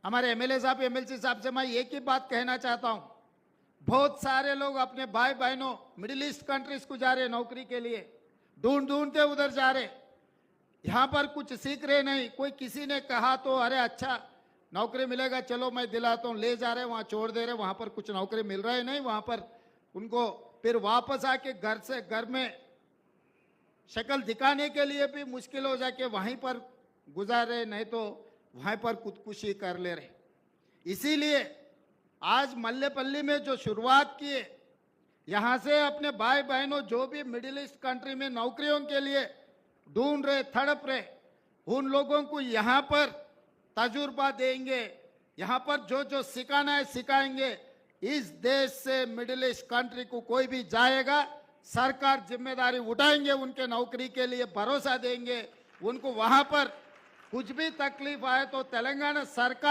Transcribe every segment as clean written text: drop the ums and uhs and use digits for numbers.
हमारे एमएलए साहब एमएलसी साहब से मैं एक ही बात कहना चाहता हूं, बहुत सारे लोग अपने भाई बहनों मिडिल ईस्ट कंट्रीज को जा रहे नौकरी के लिए, ढूंढ ढूंढ के उधर जा रहे, यहाँ पर कुछ सीख रहे नहीं। कोई किसी ने कहा तो अरे अच्छा नौकरी मिलेगा, चलो मैं दिलाता हूँ, ले जा रहे वहां छोड़ दे रहे, वहां पर कुछ नौकरी मिल रहा है नहीं, वहां पर उनको फिर वापस आके घर में शक्ल दिखाने के लिए भी मुश्किल हो जाके वहीं पर गुजार रहे, नहीं तो वहीं पर खुदकुशी कर ले रहे। इसीलिए आज मल्लेपल्ली में जो शुरुआत किए, यहां से अपने भाई बहनों जो भी मिडिल ईस्ट कंट्री में नौकरियों के लिए ढूंढ रहे, तड़प रहे, उन लोगों को यहां पर तजुर्बा देंगे, यहां पर जो जो सिखाना है सिखाएंगे। इस देश से मिडिल ईस्ट कंट्री को कोई भी जाएगा, सरकार जिम्मेदारी उठाएंगे, उनके नौकरी के लिए भरोसा देंगे। उनको वहां पर कुछ भी तकलीफ आए तो तेलंगाना सरकार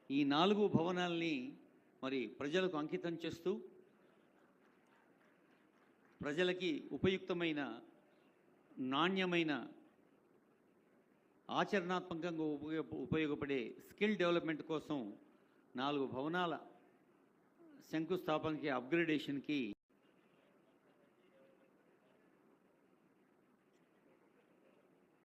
ఈ 4 భవనాల్ని మరి ప్రజలకు అంకితం చేస్తూ ప్రజలకి ఉపయుక్తమైన నాణ్యమైన ఆచరణాత్మకంగా ఉపయోగపడే స్కిల్ డెవలప్మెంట్ కోసం 4 భవనాల శంకుస్థాపనకి అప్గ్రేడేషన్కి